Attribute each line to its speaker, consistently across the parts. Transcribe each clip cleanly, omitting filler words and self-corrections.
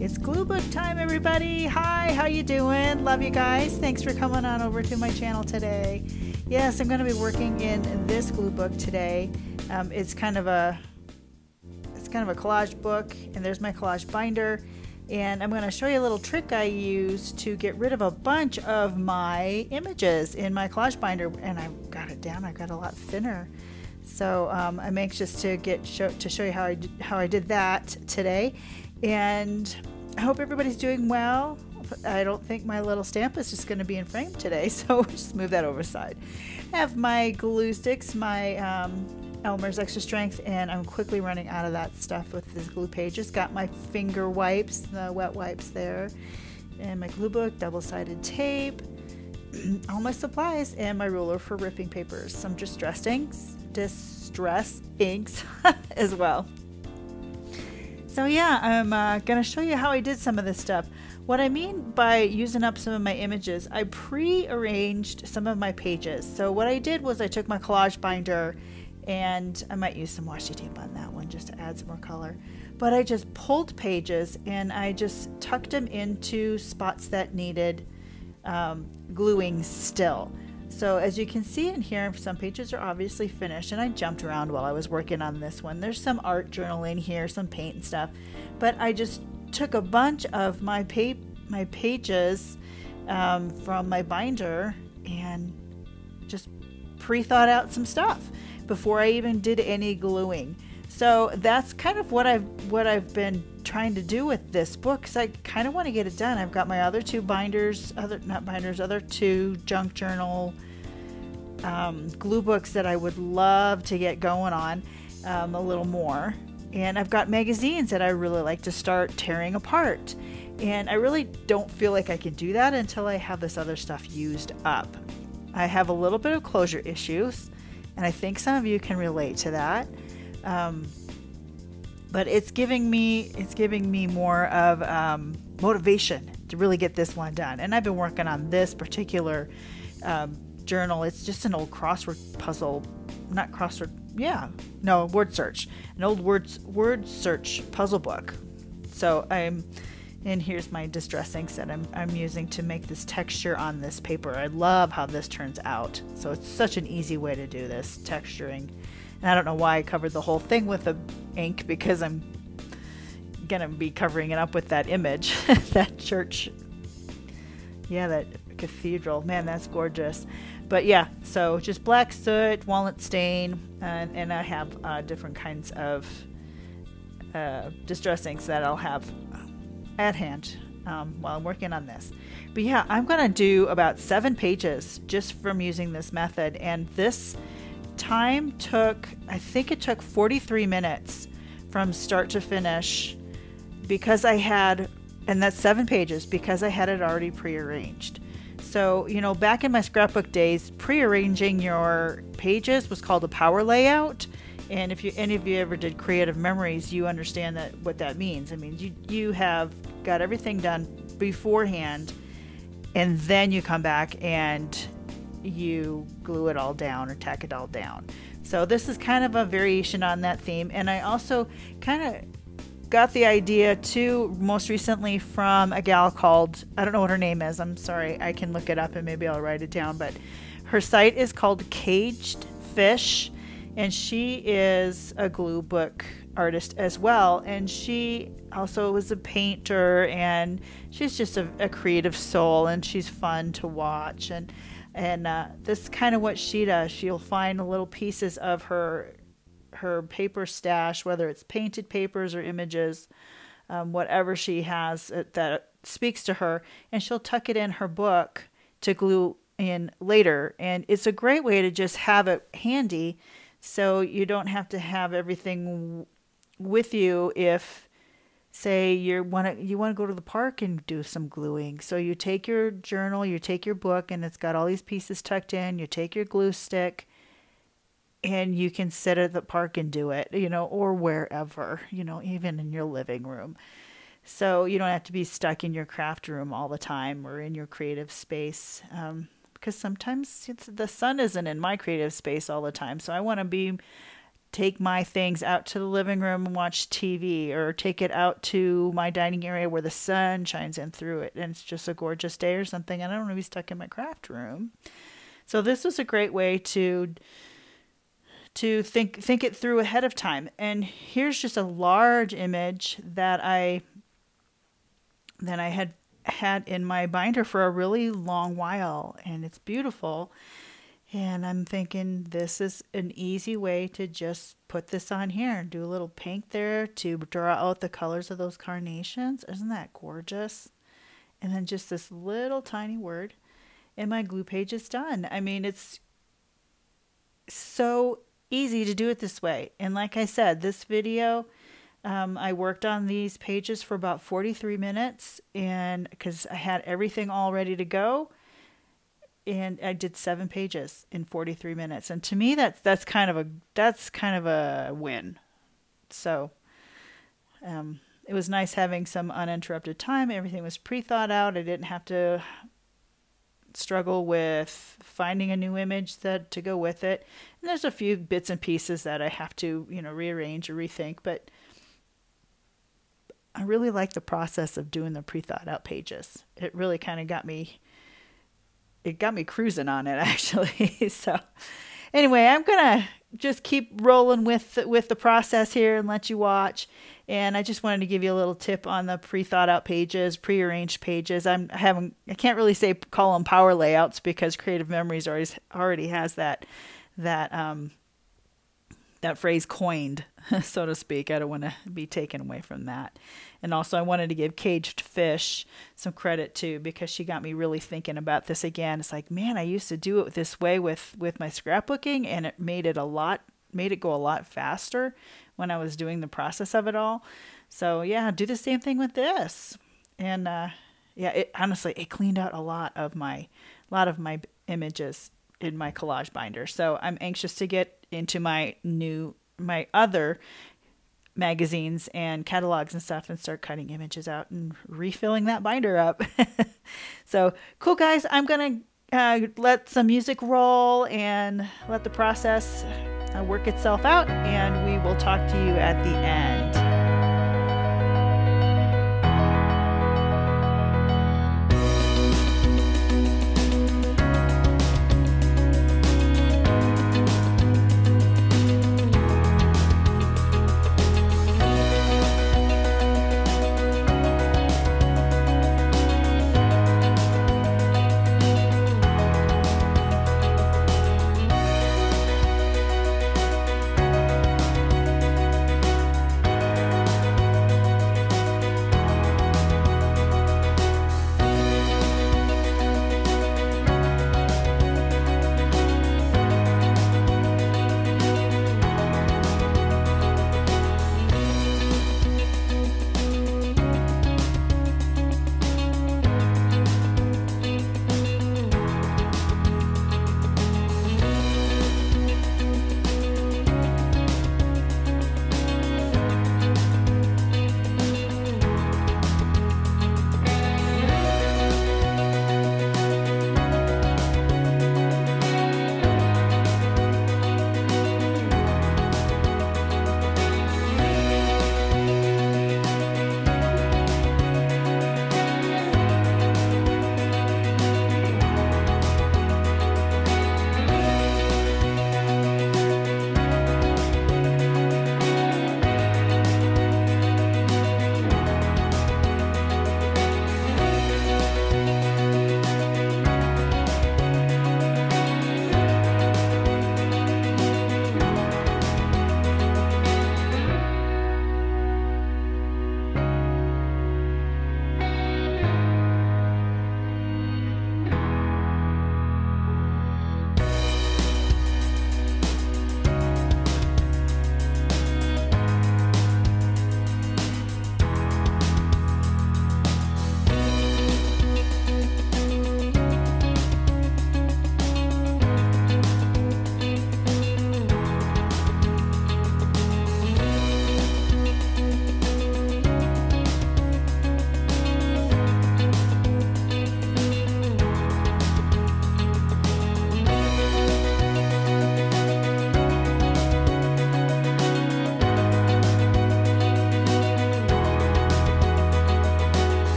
Speaker 1: It's glue book time, everybody. Hi, how you doing? Love you guys. Thanks for coming on over to my channel today. Yes, I'm going to be working in this glue book today. It's kind of a collage book, and there's my collage binder. And I'm going to show you a little trick I use to get rid of a bunch of my images in my collage binder. And I've got it down. I've got a lot thinner. So I'm anxious to show you how I did that today. And I hope everybody's doing well. I don't think my little stamp is just going to be in frame today, so we'll just move that over side. I have my glue sticks, my Elmer's Extra Strength, and I'm quickly running out of that stuff with this glue pages. Got my finger wipes, the wet wipes there, and my glue book, double-sided tape, all my supplies, and my ruler for ripping papers. Some distress inks as well. So yeah, I'm going to show you how I did some of this stuff. What I mean by using up some of my images, I pre-arranged some of my pages. So what I did was I took my collage binder, and I might use some washi tape on that one just to add some more color. But I just pulled pages and I just tucked them into spots that needed gluing still. So as you can see in here, some pages are obviously finished, and I jumped around while I was working on this one. There's some art journaling here, some paint and stuff, but I just took a bunch of my pages from my binder and just pre-thought out some stuff before I even did any gluing. So that's kind of what I've been trying to do with this book, because I kind of want to get it done. I've got my other two binders, other two junk journal glue books that I would love to get going on a little more. And I've got magazines that I really like to start tearing apart. And I really don't feel like I can do that until I have this other stuff used up. I have a little bit of closure issues, and I think some of you can relate to that. But it's giving me more of motivation to really get this one done. And I've been working on this particular journal. It's just an old crossword puzzle, not crossword, no, word search, an old word search puzzle book. So and here's my distress inks that I'm using to make this texture on this paper. I love how this turns out. So it's such an easy way to do this texturing. And I don't know why I covered the whole thing with the ink, because I'm gonna be covering it up with that image, that church, that cathedral. Man, that's gorgeous. But yeah, so just black soot, walnut stain, and I have different kinds of distress inks that I'll have at hand while I'm working on this. But yeah, I'm gonna do about 7 pages just from using this method, and this time I think it took 43 minutes from start to finish, because I had, and that's 7 pages, because I had it already pre-arranged. So, back in my scrapbook days, pre-arranging your pages was called a power layout. And if any of you ever did creative memories, you understand what that means. It means you have got everything done beforehand, and then you come back and you glue it all down or tack it all down. So this is kind of a variation on that theme. And I also kind of got the idea too most recently from a gal called, I don't know what her name is, I'm sorry, I can look it up and maybe I'll write it down, but her site is called Kagedfish, and she is a glue book artist as well, and she also was a painter, and she's just a creative soul, and she's fun to watch. And this is kind of what she does. She'll find little pieces of her paper stash, whether it's painted papers or images, whatever she has that speaks to her, and she'll tuck it in her book to glue in later. And it's a great way to just have it handy, so you don't have to have everything with you if, say, you want to go to the park and do some gluing. So you take your journal, you take your book, and it's got all these pieces tucked in. You take your glue stick, and you can sit at the park and do it, or wherever, even in your living room. So you don't have to be stuck in your craft room all the time or in your creative space, because sometimes the sun isn't in my creative space all the time. So I want to be take my things out to the living room and watch TV, or take it out to my dining area where the sun shines in through it and it's just a gorgeous day or something, and I don't want to be stuck in my craft room. So this was a great way to think it through ahead of time. And here's just a large image that I had in my binder for a really long while, and it's beautiful. And I'm thinking this is an easy way to just put this on here and do a little paint there to draw out the colors of those carnations. Isn't that gorgeous? And then just this little tiny word, and my glue page is done. I mean, it's so easy to do it this way. And like I said, this video, I worked on these pages for about 43 minutes, and because I had everything all ready to go. And I did 7 pages in 43 minutes, and to me that's kind of a win. So it was nice having some uninterrupted time. Everything was pre-thought out. I didn't have to struggle with finding a new image to go with it. And there's a few bits and pieces that I have to rearrange or rethink, but I really like the process of doing the pre-thought out pages. It really kind of got me cruising on it, actually. So anyway, I'm gonna just keep rolling with the process here and let you watch. And I just wanted to give you a little tip on the pre-thought out pages, pre-arranged pages. I can't really call them power layouts, because Creative Memories already has that phrase coined, so to speak. I don't want to be taken away from that. And also I wanted to give Kagedfish some credit too, because she got me really thinking about this again. It's like, man, I used to do it this way with my scrapbooking, and it made it go a lot faster when I was doing the process of it all. So yeah, do the same thing with this. And yeah, honestly, it cleaned out a lot of my images in my collage binder. So I'm anxious to get into my other magazines and catalogs and stuff and start cutting images out and refilling that binder up. So cool, guys. I'm gonna let some music roll and let the process work itself out, and we will talk to you at the end.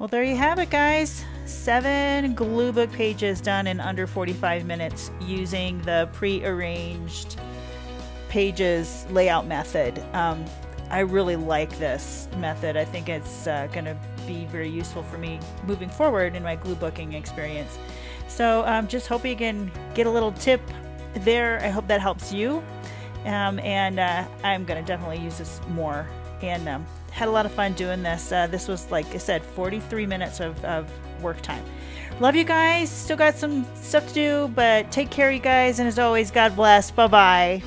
Speaker 1: Well, there you have it, guys. 7 glue book pages done in under 45 minutes using the pre-arranged pages layout method. I really like this method. I think it's going to be very useful for me moving forward in my glue booking experience. So just hope you can get a little tip there. I hope that helps you. And I'm going to definitely use this more. And had a lot of fun doing this. This was, like I said, 43 minutes of work time. Love you guys. Still got some stuff to do, but take care, you guys. And as always, God bless. Bye-bye.